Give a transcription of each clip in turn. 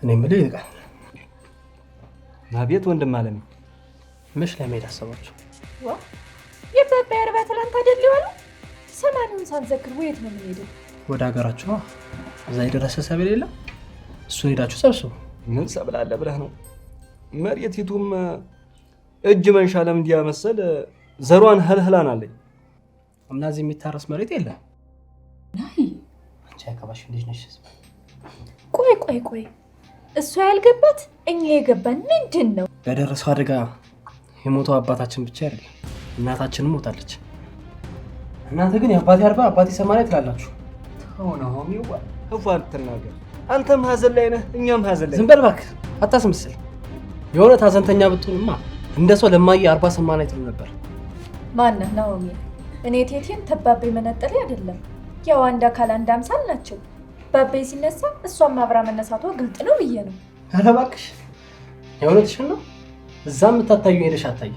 እኔ የምልህ ይልቃል። አቤት ወንድም አለም። መች ለመሄድ አሰባችሁ? የባባ አርባ ትላንት አይደል ይዋለው? ሰማኑን ሳንዘክር ወዴት ነው የምንሄደው? ወደ ሀገራችሁ ነው። እዛ የደረሰ ሰብል የለም። እሱን ሄዳችሁ ሰብስቡ። ምን ሰብል አለ ብለህ ነው? መሬቲቱም እጅ መንሻ ለምንዲያ መሰል ዘሯን ህልህላን አለኝ እና እዚህ የሚታረስ መሬት የለም። ናይ አንቺ አካባሽ ልጅ ነሽ። ቆይ እሱ ያልገባት እኛ የገባን ምንድን ነው? በደረሰው አደጋ የሞተው አባታችን ብቻ አይደለም እናታችንም ሞታለች። እናንተ ግን የአባቴ 40 አባቴ 80 ትላላችሁ። ተውነው ሚዋ እንኳን ተናገር። አንተም ሀዘን ላይ ነህ፣ እኛም ሀዘን ላይ። ዝም በል እባክህ አታስመስል። የሆነ ሀዘንተኛ ብትሆንማ እንደ ሰው ለማየ 40 80 ትሉ ነበር። ማነህ ናኦሚ? እኔ ቴቴም ተባቤ መነጠል አይደለም። ያው አንድ አካል አንድ አምሳል ናቸው። ባቤ ሲነሳ እሷም አብራ መነሳቷ ግልጥ ነው ብዬ ነው። ኧረ እባክሽ የእውነትሽን ነው። እዛም የምታታዩ ሄደሽ አታይ።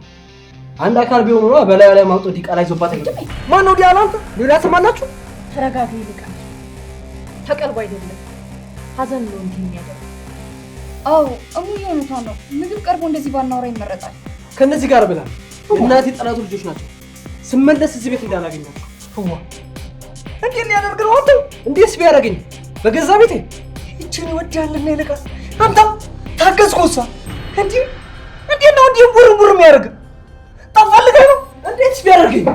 አንድ አካል ቢሆን ነው በላዩ ላይ ማውጣት ዲቃላ ይዞባት አይደል? ማን ነው ዲያላንተ? ሌላ ሰማናችሁ? ተረጋጋ ይልቃል። ተቀልቦ አይደለም ሀዘን ነው እንዴ የሚያደርግ? አዎ እሙዬ እውነቷን ነው። ምግብ ቀርቦ እንደዚህ ባናወራ ይመረጣል። ከነዚህ ጋር ብላ እናቴ ጠላቱ ልጆች ናቸው። ስመለስ እዚህ ቤት እንዳላገኛቸው ሁዋ እንዴት ሊያደርግ ነው? አንተ እንዴስ ቢያደርገኝ በገዛ ቤቴ እቺን ይወዳልና ይልቃል። አንተ ታገዝኩሳ እንዴ ነው እንዴ ቡርቡር የሚያደርግ ታፈልገኝ ነው? እንዴት ቢያደርገኝ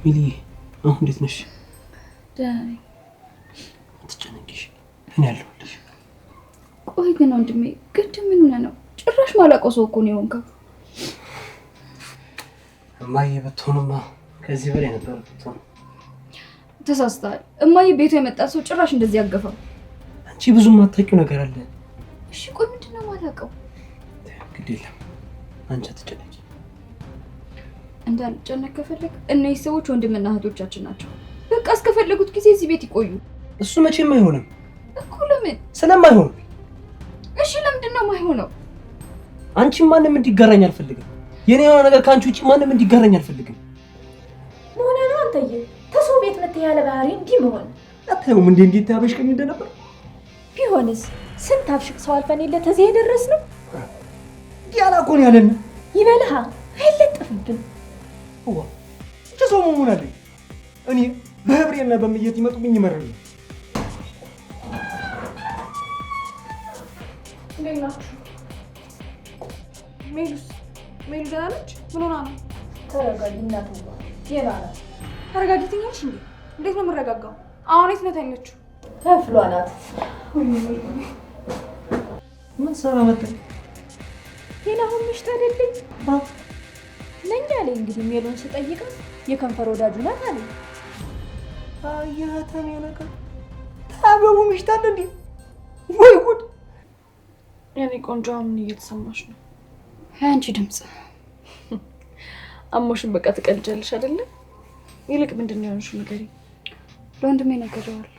ሚሊ አሁን እንዴት ነሽ? ደህና ነኝ። አትጨነቂሽ፣ እኔ አለሁልሽ። ቆይ ግን ወንድሜ ግድ ምን ሆነህ ነው? ጭራሽ ማላውቀው ሰው እኮ ነው የሆንከው። እማዬ ብትሆንማ ከዚህ በላይ ነበር ብትሆን። ተሳስተሃል። እማዬ ቤቷ የመጣ ሰው ጭራሽ እንደዚህ ያገፋው። አንቺ ብዙ የማታውቂው ነገር አለ። እሺ ቆይ ምንድን ነው የማላውቀው? ግድ የለም አንቺ አትጨነቂ። እንዳልጨነቅ ከፈለግ እነዚህ ሰዎች ወንድምና እህቶቻችን ናቸው። በቃ እስከፈለጉት ጊዜ እዚህ ቤት ይቆዩ። እሱ መቼም አይሆንም እኮ። ለምን? ስለማይሆን። እሺ ለምንድን ነው የማይሆነው? አንቺም ማንም እንዲጋራኝ አልፈልግም። የኔ የሆነ ነገር ከአንቺ ውጪ ማንም እንዲጋራኝ አልፈልግም። ሆነ ነው አንተዬ ተሰው ቤት መጥተህ ያለ ባህሪ እንዲህ መሆን አታዩም እንዴ እንዴት ታበሽከኝ እንደነበር? ቢሆንስ ስንት አብሽቅ ሰው አልፈን የለ ተዚህ የደረስነው። ዲያላ እኮ ነው ያለን። ይበልሃ አይለጥፍብን። ሁዋ እቺ ሰው ምን አለኝ? እኔ በህብሬና በመየት ይመጡብኝ ይመረሉ። እንዴት ናችሁ? ሜሉ ደህና ነች? ምን ሆና ነው? ተረጋጊ እናትዋ የና ናት። ተረጋጊ ትኛለሽ እንዴ? እንዴት ነው የምረጋጋው? አሁን የት ናት ያለችው? ክፍሏ ናት። ምን ሰራ መጣ? የናሁን ምሽት አይደለኝ ነኝ አለ። እንግዲህ ሜሉን ስጠይቃት የከንፈር ወዳጁ ናት አለ። አያተን የነካ ታገቡ ምሽት አለ እንዴ? ወይ ጉድ! የኔ ቆንጆ ምን እየተሰማሽ ነው? አንቺ ድምጽ አሞሽን በቃ ትቀልጃለሽ አይደለ? ይልቅ ምንድን ነው ያልሽው ንገሪኝ። ለወንድሜ ነግሬዋለሁ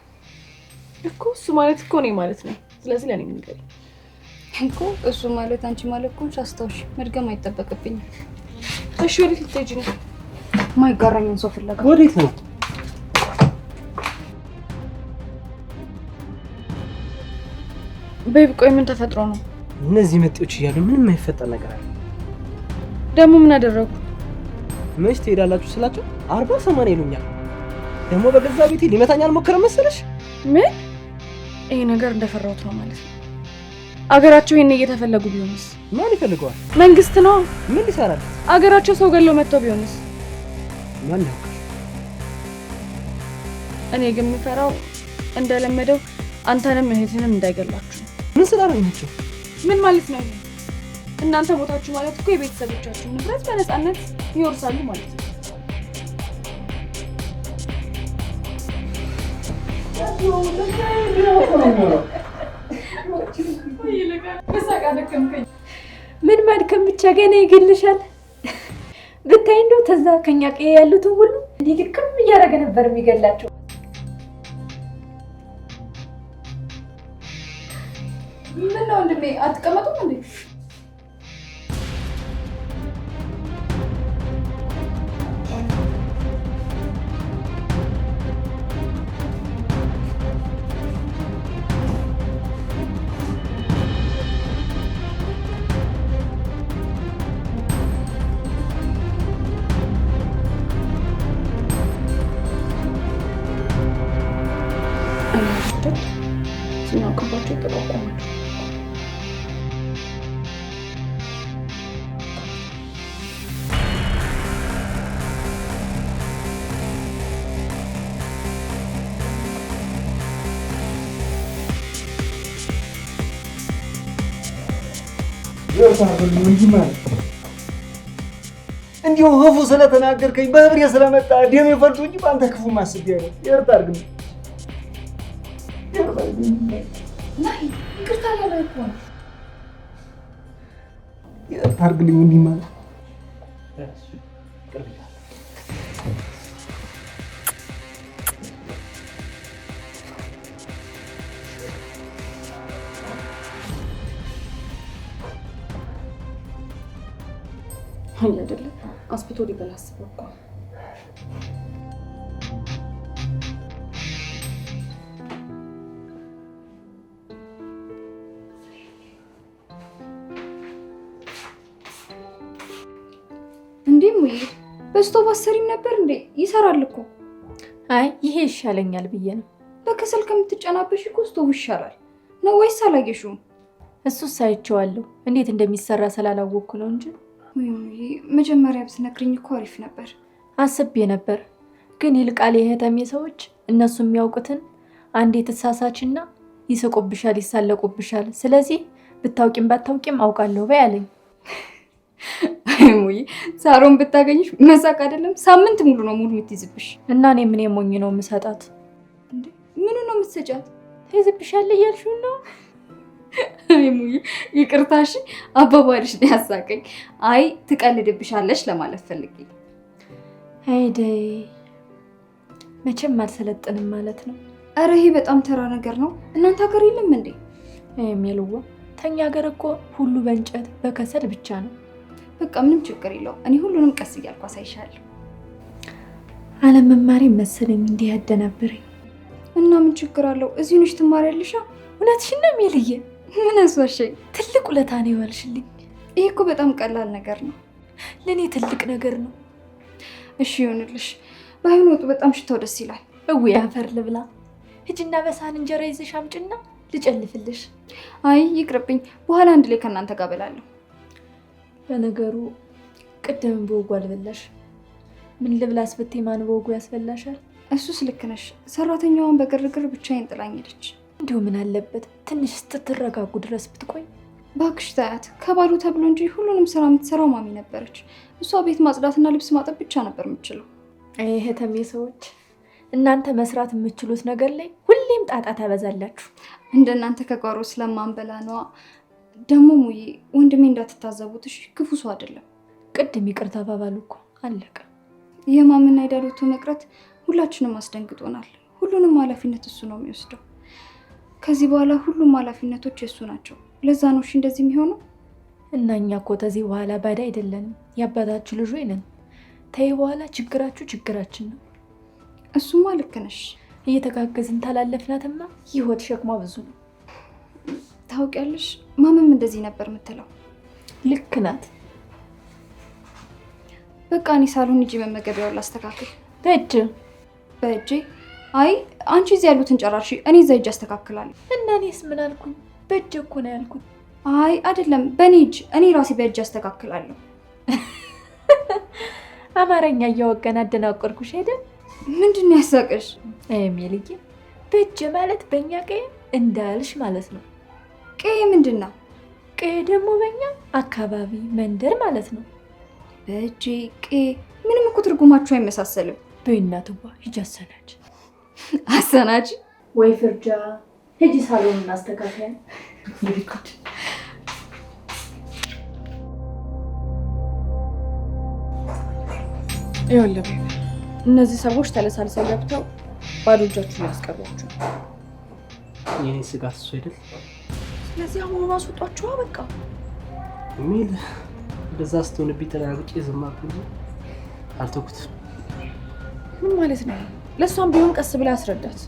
እኮ። እሱ ማለት እኮ እኔ ማለት ነው። ስለዚህ ለኔ ንገሪኝ እኮ። እሱ ማለት አንቺ ማለት እኮ አስታውሽ። መድገም አይጠበቅብኝም። እሺ ወዴት ልትሄጂ ነው? ማይጋራኝን ሰው ፍለጋ። ወዴት ነው? ቤቢ ቆይ ምን ተፈጥሮ ነው? እነዚህ መጤዎች እያሉ ምንም የማይፈጠር ነገር አለ። ደግሞ ምን አደረጉ? መች ትሄዳላችሁ ስላቸው 40 80 ይሉኛል። ደግሞ በገዛ ቤቴ ሊመታኝ አልሞከረም መሰለሽ? ምን? ይሄ ነገር እንደፈራሁት ነው ማለት ነው። አገራቸው ይሄን እየተፈለጉ ቢሆንስ? ማን ይፈልገዋል? መንግስት ነው። ምን ሊሰራል? አገራቸው ሰው ገለው መጥተው ቢሆንስ? ማን ያውቃል? እኔ ግን የምፈራው እንደለመደው አንተንም እህትንም እንዳይገላችሁ። ምን ስላደረግናቸው? ምን ማለት ነው? እናንተ ሞታችሁ ማለት እኮ የቤተሰቦቻችሁ ንብረት በነፃነት ይወርሳሉ ማለት ነው። ምን ማድከም ብቻ ገና ይገልሻል። ብታይ እንደው ተዛ ከኛ ቀዬ ያሉትን ሁሉ እንዲልክም እያደረገ ነበር የሚገላቸው። ምን ነው ወንድሜ አትቀመጡም እንዴ? እንዲሁ ክፉ ስለተናገርከኝ በህብሬ ስለመጣ ደሜ ፈልቶ እንጂ በአንተ ክፉ ማስብ ያለ ይቅርታ አድርግልኝ። ይቅርታ ያለው እኮ ነው። ይቅርታ አድርግልኝ። እንዲህ ማለት አይደለም አስብቶ ሊበላ አስበው እኮ እንዴ ሙዬ በስቶቭ አሰሪም ነበር እንዴ? ይሰራል እኮ። አይ ይሄ ይሻለኛል ብዬ ነው። በከሰል ከምትጨናበሽ እኮ ስቶቭ ይሻላል ነው ወይስ አላየሽውም? እሱስ አይቼዋለሁ። እንዴት እንደሚሰራ ስላላወቅኩ ነው እንጂ መጀመሪያ ብትነግሪኝ እኮ አሪፍ ነበር። አስቤ ነበር፣ ግን ይልቃል የህተሜ ሰዎች እነሱ የሚያውቁትን አንዴ ተሳሳችና ይስቁብሻል፣ ይሳለቁብሻል። ስለዚህ ብታውቂም ባታውቂም አውቃለሁ በይ አለኝ። ሙዬ ሳሮን ብታገኝሽ መሳቅ አይደለም ሳምንት ሙሉ ነው ሙሉ የምትይዝብሽ። እና እኔ ምን የሞኝ ነው የምሰጣት? እንዴ ምኑ ነው የምትሰጫት? ትይዝብሻል እያልሽው ነው? አይ ሙዬ ይቅርታሽ፣ አባባልሽ ነው ያሳቀኝ። አይ ትቀልድብሻለሽ ለማለት ፈልጌ። አይዴ መቼም አልሰለጥንም ማለት ነው። አረ ይሄ በጣም ተራ ነገር ነው። እናንተ ሀገር የለም እንዴ? የሚልዋ ተኛ ሀገር እኮ ሁሉ በእንጨት በከሰል ብቻ ነው። በቃ ምንም ችግር የለው። እኔ ሁሉንም ቀስ እያልኩ አሳይሻለሁ። አለመማሪ መሰለኝ እንዲህ ያደናብረኝ። እና ምን ችግር አለው? እዚሁ ነሽ ትማሪያለሽ። እውነትሽን ነው የሚልዬ። ምን አስዋሸኝ? ትልቅ ውለታ ነው የዋልሽልኝ። ይሄ እኮ በጣም ቀላል ነገር ነው። ለእኔ ትልቅ ነገር ነው። እሺ ይሆንልሽ። ባይሆን ወጡ በጣም ሽታው ደስ ይላል። እውይ አፈር ልብላ። ሂጂና በሳህን እንጀራ ይዘሽ አምጪና ልጨልፍልሽ። አይ ይቅርብኝ፣ በኋላ አንድ ላይ ከእናንተ ጋር እበላለሁ። ለነገሩ ቅድም በወጉ አልበላሽ። ምን ልብላስ ብትይ ማን በወጉ ያስበላሻል? እሱስ ልክ ነሽ። ሰራተኛዋን በግርግር ብቻዬን ጥላኝ ሄደች። እንዲሁ ምን አለበት ትንሽ ስትረጋጉ ድረስ ብትቆይ። ባክሽ ታያት፣ ከባሉ ተብሎ እንጂ ሁሉንም ስራ የምትሰራው ማሚ ነበረች። እሷ ቤት ማጽዳትና ልብስ ማጠብ ብቻ ነበር የምችለው። ይሄ ተሜ ሰዎች እናንተ መስራት የምችሉት ነገር ላይ ሁሌም ጣጣ ታበዛላችሁ። እንደናንተ ከጓሮ ስለማንበላ ነዋ። ደግሞ ሙዬ ወንድሜ እንዳትታዘቡት እሺ፣ ክፉ ሰው አይደለም። ቅድም ይቅርታ ባባሉ እኮ አለቀ። የማምና የዳሎቶ መቅረት ሁላችንም አስደንግጦናል። ሁሉንም ኃላፊነት እሱ ነው የሚወስደው። ከዚህ በኋላ ሁሉም ኃላፊነቶች የእሱ ናቸው። ለዛ ነው እሺ እንደዚህ የሚሆነው። እና እኛ እኮ ከዚህ በኋላ ባዳ አይደለንም፣ የአባታችሁ ልጅ ነን። ተይ በኋላ ችግራችሁ ችግራችን ነው። እሱማ ልክ ነሽ። እየተጋገዝን ታላለፍናትማ ህይወት ሸክሟ ብዙ ነው። ታውቂያለሽ፣ ማመም እንደዚህ ነበር የምትለው። ልክ ናት። በቃ እኔ ሳሎን ሂጂ መመገቢያውን ላስተካክል። በእጄ? አይ አንቺ እዚህ ያሉትን ጨራርሺ፣ እኔ እዛ ሂጅ አስተካክላለሁ። እና እኔስ ምን አልኩኝ? በእጄ እኮ ነው ያልኩት። አይ አይደለም፣ በእኔ ሂጅ፣ እኔ ራሴ በእጄ አስተካክላለሁ። አማርኛ እያወቀን አደናቆርኩሽ አይደል? ምንድን ነው ያሳቀሽ? ሚልዬ በእጄ ማለት በእኛ ቀይ እንዳልሽ ማለት ነው። ቀይ ምንድን ነው? ቀይ ደግሞ በእኛ አካባቢ መንደር ማለት ነው። በእጄ ቀይ ምንም እኮ ትርጉማችሁ አይመሳሰልም። በእናትዋ ሂጂ አሰናጅ። አሰናጅ ወይ ፍርጃ። ሂጂ ሳሎን እናስተካክለን። ይኸውልህ እነዚህ ሰዎች ተለሳልሰው ገብተው ባዶ እጃችሁን ያስቀሯችሁ። የኔ ስጋት እሱ አይደል? ስለዚህ አሁን አስወጧችሁ። በቃ ሚል እንደዛ ስትሆንብኝ ተናግጬ ዝም አልኩኝ። አልተውኩትም። ምን ማለት ነው? ለእሷም ቢሆን ቀስ ብላ አስረዳት።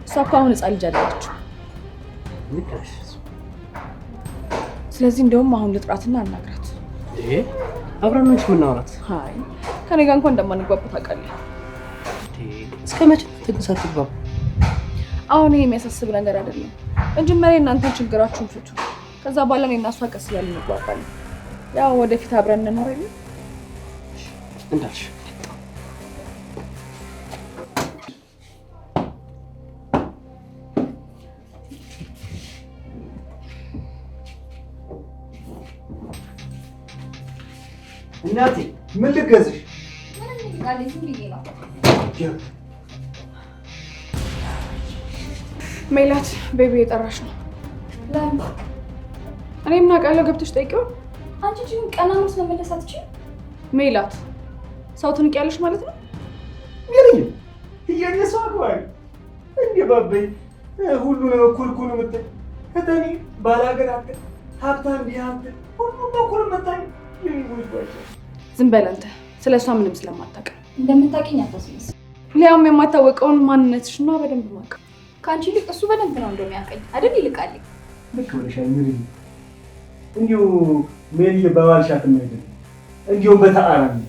እሷ እኮ አሁን ህፃን ልጅ አለች። ልክ ነሽ። ስለዚህ እንደውም አሁን ልጥራትና አናግራት። አብረን ነች የምናወራት። አይ ከኔ ጋር እንኳን እንደማንግባባ ታውቃለህ። እስከ መቼ ትግባቡ? አሁን ይሄ የሚያሳስብ ነገር አይደለም። መጀመሪያ እናንተን ችግራችሁን ፍቱ። ከዛ በኋላ እኔ እና እሷ ቀስ እያልን እንግባባለን። ያው ወደፊት አብረን እንኖር የለ እንዳልሽ። እናቴ ምን ልገዝሽ? ምንም ይልቃል ዝም ብዬ ነው። ሜላት ቤቢ የጠራሽ ነው። ለምን? እኔ ምን አውቃለሁ? ገብተሽ ጠይቂው። አንቺ ግን ቀና መስሎ መመለስ አትችይም? ሜላት ሰው ትንቂያለሽ ማለት ነው? ይልኝ እየነሱ አግባይ እንዴ ባበይ ሁሉንም እኩል እኩል የምታይ ከተኔ ባላገራከ ሀብታም ቢያንተ ሁሉም እኩል የምታይ ይልጉልባቸው። ዝም በል አንተ። ስለሷ ምንም ስለማታውቅ እንደምታውቂኝ አታስመስል። ሊያውም የማታወቀውን ማንነትሽ ነው በደንብ ማውቅ። ከአንቺ ይልቅ እሱ በደንብ ነው እንደሚያውቀኝ አይደል? ይልቃል። ልክ ብለሻል። እንዲሁ ሜሪ በባልሻት ነው አይደል? እንዲሁ በተአራሚ።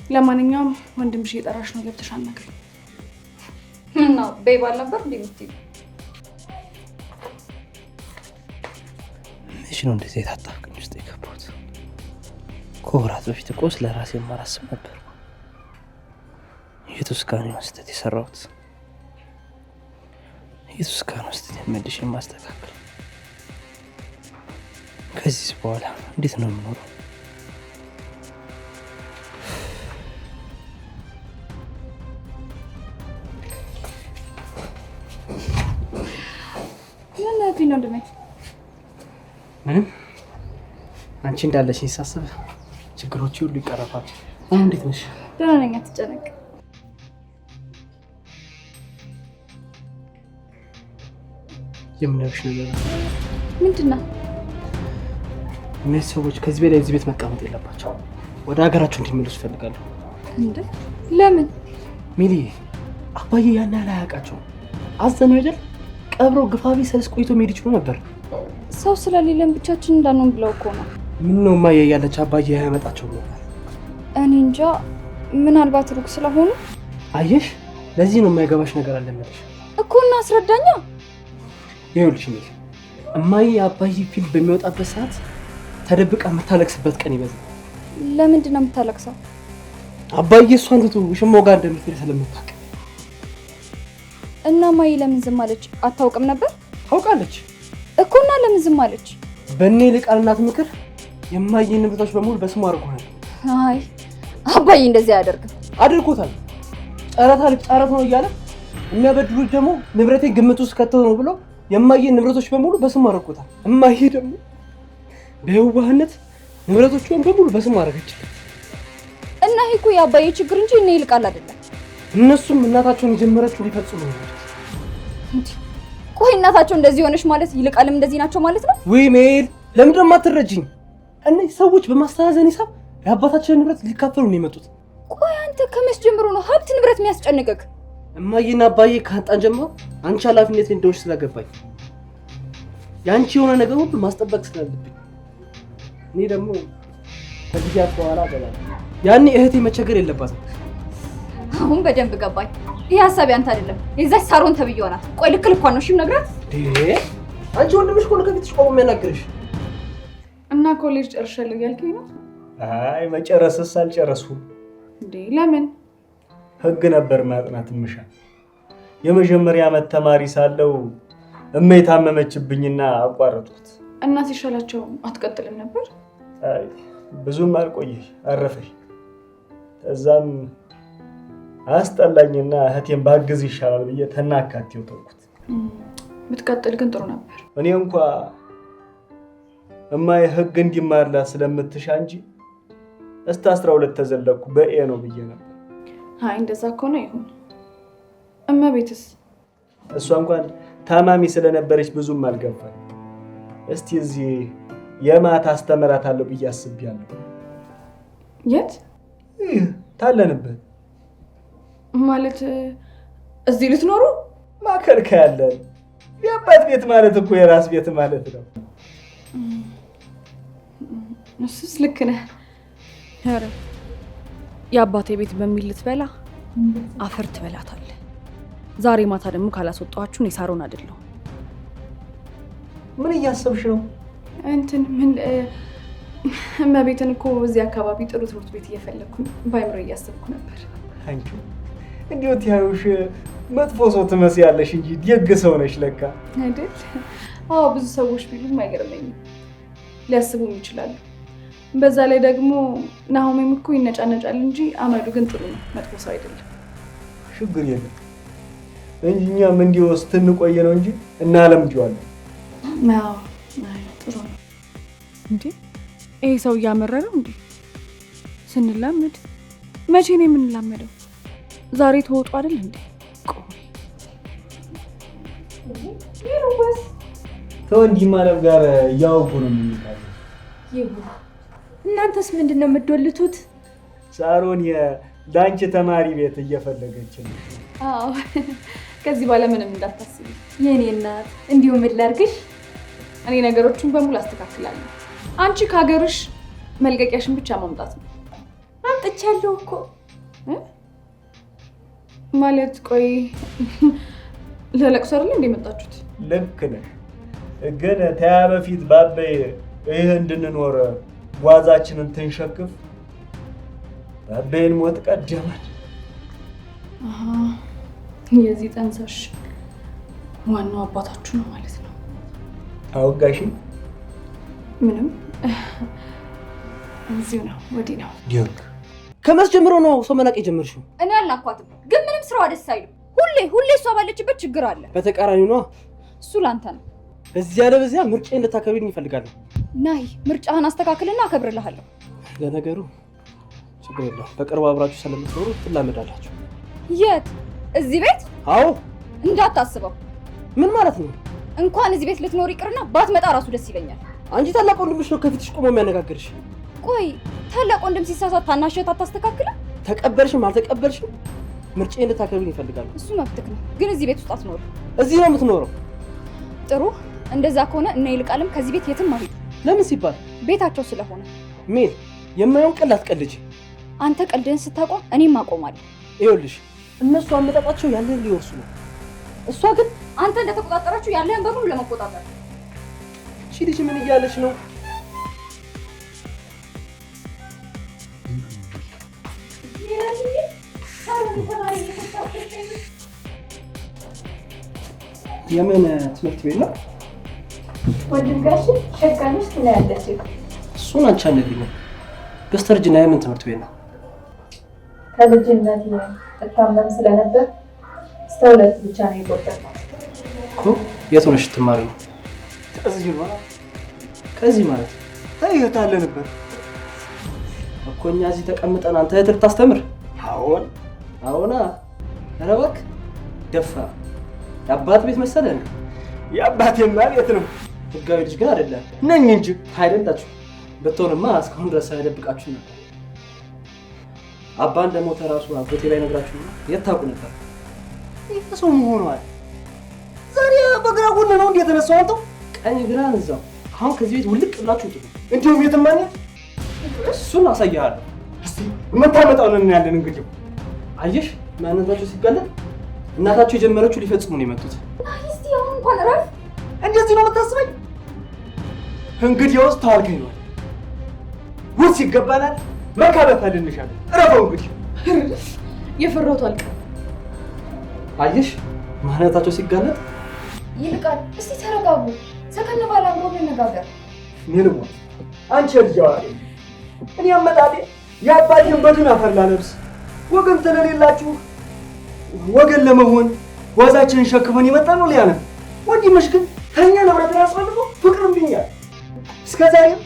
ለማንኛውም ወንድምሽ እየጠራሽ ነው፣ ገብተሽ አናግሪኝ። ነው ቤቢ አልነበር እንዴ የምትይው? መቼ ነው እንደዚህ የታጣቅኝ ውስጥ የገባሁት? ከወራት በፊት እኮ ስለ ራሴ የማላስብ ነበር። የቱስ ጋር ነው ስህተት የሰራሁት? የቱስ ጋር ነው ስህተት መልሼ የማስተካከል? ከዚህ በኋላ እንዴት ነው የምኖረው? ምንም አንቺ እንዳለሽኝ ሳስብ ችግሮች ሁሉ ይቀረፋል። አሁን እንዴት ነሽ? ደህና ነኝ፣ አትጨነቅ። የምነግርሽ ነገር ምንድን ነው? እነዚህ ሰዎች ከዚህ በላይ እዚህ ቤት መቀመጥ የለባቸው። ወደ ሀገራቸው እንዲመለሱ እፈልጋለሁ። እንዴ? ለምን? ሚሊ አባዬ ያን ያህል አያውቃቸውም። አዘነው አይደል? ቀብሮ ግፋቢ ሰልስ ቆይቶ መሄድ ይችሉ ነበር። ሰው ስለሌለን ብቻችን እንዳንሆን ብለው እኮ ነው። ምን ነው ማየ ያለች አባዬ ያመጣቸው ነበር። እኔ እንጃ፣ ምናልባት ሩቅ ስለሆኑ። አየሽ፣ ለዚህ ነው የማይገባሽ ነገር አለ ማለት እኮ። እና አስረዳኛ። ይኸውልሽ ሚሊ፣ እማዬ አባዬ ፊልም በሚወጣበት ሰዓት ተደብቃ የምታለቅስበት ቀን ይበዛል። ለምንድን ነው የምታለቅሰው? አባዬ እሷን ትቶ ውሽማው ጋር እንደምትሄድ ስለምታውቅ። እና ማይ ለምን ዝም አለች? አታውቅም ነበር? ታውቃለች እኮ። እና ለምን ዝም አለች? በእኔ ልቃል እናት ምክር የማዬ ንብረቶች በሙሉ በስሙ አድርጎናል። አይ አባዬ እንደዚህ አያደርግም። አድርጎታል። ጨረታ ልጫረት ነው እያለ የሚያበድሩት ደግሞ ንብረቴ ግምት ውስጥ ከተው ነው ብሎ የማዬ ንብረቶች በሙሉ በስሙ አድርጎታል። እማዬ ደግሞ በየዋህነት ንብረቶቿን በሙሉ በስሙ አደረገችለት። እና ይሄ እኮ የአባዬ ችግር እንጂ እኔ ይልቃል አይደለም። እነሱም እናታቸውን የጀመረችው ሊፈጽሙ ነው። ቆይ እናታቸው እንደዚህ ሆነች ማለት ይልቃልም እንደዚህ ናቸው ማለት ነው? ወይ ሜል፣ ለምንድን ነው የማትረጂኝ? እነዚህ ሰዎች በማስተዛዘን ሂሳብ የአባታችንን ንብረት ሊካፈሉ ነው የመጡት። ቆይ አንተ ከመቼ ጀምሮ ነው ሀብት ንብረት የሚያስጨንቅህ? እማዬና አባዬ ካጣን ጀምሮ አንቺ ኃላፊነት እንደሆነች ስለገባኝ የአንቺ የሆነ ነገር ሁሉ ማስጠበቅ ስላለብኝ እኔ ደግሞ ከጊዜያት በኋላ እገባለሁ። ያኔ እህቴ መቸገር የለባትም። አሁን በደንብ ገባኝ። ይሄ ሀሳብ ያንተ አይደለም፣ የዛች ሳሮን ተብዬዋ ናት። ቆይ ልክ ልኳን ነው እሺ ነግራት። አንቺ ወንድምሽ እኮ ነው ከፊትሽ ቆሞ የሚያናግርሽ። እና ኮሌጅ ጨርሻለሁ እያልከኝ ነው? አይ መጨረስስ አልጨረስኩም። እንዴ ለምን? ህግ ነበር ማጥናት ምሻ። የመጀመሪያ ዓመት ተማሪ ሳለው እሜ ታመመችብኝና አቋረጥኩት። እና ሲሻላቸው አትቀጥልም ነበር? አይ ብዙም አልቆየሽ አረፈሽ። ከዛም አስጠላኝና እህቴን ባግዝ ይሻላል ብዬ ተናካቴው ተውኩት። ብትቀጥል ግን ጥሩ ነበር። እኔ እንኳ እማዬ ህግ እንዲማርላት ስለምትሻ እንጂ እስከ 12 ተዘለቅኩ በኤ ነው ብዬ ነበር። አይ እንደዛ ከሆነ ይሁን። እመቤትስ? እሷ እንኳን ታማሚ ስለነበረች ብዙም አልገባኝ። እስቲ እዚህ የማታ አስተምራታለሁ ብዬ አስቤያለሁ። የት? ታለንበት ማለት እዚህ ልትኖሩ? ማከልከያ ያለን የአባት ቤት ማለት እኮ የራስ ቤት ማለት ነው። እሱስ ልክ ነህ። ኧረ የአባቴ ቤት በሚል ልትበላ አፈር ትበላታለህ። ዛሬ ማታ ደግሞ ካላስወጣኋችሁ እኔ ሳሮን አይደለሁ። ምን እያሰብሽ ነው? እንትን ምን እመቤትን እኮ እዚህ አካባቢ ጥሩ ትምህርት ቤት እየፈለግኩኝ በአይምሮ እያሰብኩ ነበር። አንቺ እንዴት ያዩሽ መጥፎ ሰው ትመስያለሽ እንጂ ደግ ሰው ነሽ ለካ አይደል? አዎ ብዙ ሰዎች ቢሉም አይገርመኝም። ሊያስቡም ይችላሉ። በዛ ላይ ደግሞ ናሆሜም እኮ ይነጫነጫል እንጂ አመዱ ግን ጥሩ ነው፣ መጥፎ ሰው አይደለም። ችግር የለም እንጂ እኛም እንዲሁ ስትንቆየ ነው እንጂ እናለምጂዋለን። አዎ ጥሩ ነው። እንዴ ይሄ ሰው እያመረረው እንዴ? ስንላመድ መቼ ነው የምንላመደው? ዛሬ ተወጡ አይደል እንዴ? ተው እንጂ ማለም ጋር እያወቁ ነው የሚባለው። ይሁን። እናንተስ ምንድን ነው የምትዶልቱት? ሳሮን የዳንች ተማሪ ቤት እየፈለገች ነው። አዎ ከዚህ በኋላ ምንም እንዳታስቢ የኔ እናት። እንዲሁ ምን ላድርግሽ? እኔ ነገሮችን በሙሉ አስተካክላለሁ። አንቺ ከሀገርሽ መልቀቂያሽን ብቻ ማምጣት ነው። አምጥቻለሁ እኮ ማለት። ቆይ ለለቅሶ አይደል እንደ መጣችሁት? ልክ ነሽ፣ ግን ተያ በፊት ባበይ ይህ እንድንኖር ጓዛችንን ትንሸክፍ ባበይን ሞት ቀደማል። የዚህ ጠንሳሽ ዋናው አባታችሁ ነው ማለት ነው። አወጋሽ? ምንም እዚሁ ነው፣ ወዲህ ነው። ዲዮክ ከመስ ጀምሮ ነው ሰው መናቅ የጀመርሽው? እኔ አልናኳትም፣ ግን ምንም ስራዋ ደስ አይልም። ሁሌ እሷ ባለችበት ችግር አለ። በተቃራኒው ነው። እሱ ላንተ ነው። በዚያ ለበዚያ ምርጫ እንድታከብሪኝ ይፈልጋለሁ። ናይ ምርጫህን አስተካክልና አከብርልሃለሁ። ለነገሩ ችግር የለውም። በቅርቡ አብራችሁ ስለምትኖሩ ትላመዳላችሁ። የት? እዚህ ቤት? አዎ። እንዳታስበው። ምን ማለት ነው? እንኳን እዚህ ቤት ልትኖር ይቅርና ባትመጣ ራሱ ደስ ይለኛል። አንቺ ታላቅ ወንድምሽ ነው ከፊትሽ ቆሞ የሚያነጋግርሽ። ቆይ ታላቅ ወንድም ሲሳሳት ታናሽ እህት አታስተካክልም? ተቀበልሽም አልተቀበልሽም ምርጫ እንድታከብሪኝ ይፈልጋሉ። እሱ መብትክ ነው፣ ግን እዚህ ቤት ውስጥ አትኖር። እዚህ ነው የምትኖረው። ጥሩ፣ እንደዛ ከሆነ እነ ይልቃልም ከዚህ ቤት የትም አይሄዱ። ለምን ሲባል? ቤታቸው ስለሆነ። ሜል የማይሆን ቀልድ አትቀልጂ። አንተ ቀልድህን ስታቆም እኔም አቆማለሁ። ይኸውልሽ እነሱ አመጣጣቸው ያለህን ሊወርሱ ነው። እሷ ግን አንተ እንደተቆጣጠራችሁ ያለህን በሙሉ ለመቆጣጠር። እቺ ልጅ ምን እያለች ነው? የምን ትምህርት ቤት ነው? ወንድምጋሽ ሸጋነሽ ትላለች። እሱን አንቺ አነግሪኝ። በስተርጅና የምን ትምህርት ቤት ነው? ከልጅነት እታመም ስለነበር እስከ 2 ብቻ ነው የቆጠርኩት እኮ። የት ሆነሽ ትማሪ ነው? ከዚህ ማለት ታይታለ ነበር እኮ። እኛ እዚህ ተቀምጠን አንተ እህት ልታስተምር? አዎና። ኧረ እባክህ ደፋ። የአባት ቤት መሰለህ? የአባቴማ ቤት ነው። ህጋዊ ልጅ ግን አይደለም ነኝ እንጂ አይደላችሁ። ብትሆንማ እስካሁን ድረስ ሳይደብቃችሁ ነበር። አባ እንደሞተ ራሱ አጎቴ ላይ ነግራችሁ የት ታውቁ ነበር? ሰው ሆኗል። ዛሬ በግራ ጎን ነው እንዴ የተነሳው? አንተ ቀኝ ግራ እዛው። አሁን ከዚህ ቤት ውልቅ ብላችሁ ጥሩ። እንዴም የትማኘት እሱን አሳያለሁ። እስቲ የምታመጣው ነው ያለን። እንግዲህ አየሽ፣ ማንነታቸው ሲጋለጥ እናታቸው የጀመረችው ሊፈጽሙ ነው የመጡት። እስቲ አሁን እንኳን እረፍ። እንደዚህ ነው የምታስበኝ? እንግዲህ ውስጥ ታልከኝ ነው ውርስ ይገባናል። መካበት አልንሻለሁ። እረፈው እንግዲህ የፈራሁት አልቀ። አየሽ፣ ማንነታቸው ሲጋለጥ። ይልቃል፣ እስቲ ተረጋጉ። ሰከን ባለ አምሮ እንነጋገር። ምን ሞት አንቺ ልጅዋል። እኔ አመጣጤ የአባቴን በዱን አፈር ላለብስ ወገን ስለሌላችሁ ወገን ለመሆን ጓዛችንን ሸክመን የመጣ ነው። ሊያነ ወንድምሽ ግን ከኛ ንብረት ላይ አስፈልጎ ፍቅርም ብኛል። እስከዛሬም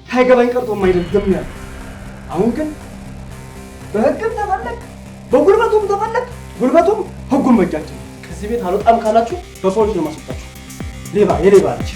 ታይገባኝ ቀርቶ ማይደል ገምኛል። አሁን ግን በህግም ተፈለግ በጉልበቱም ተፈለግ ጉልበቱም ህጉም መጃችን። ከዚህ ቤት አልወጣም ካላችሁ በፖሊስ ነው ማስወጣችሁ። ሌባ የሌባ ልጅ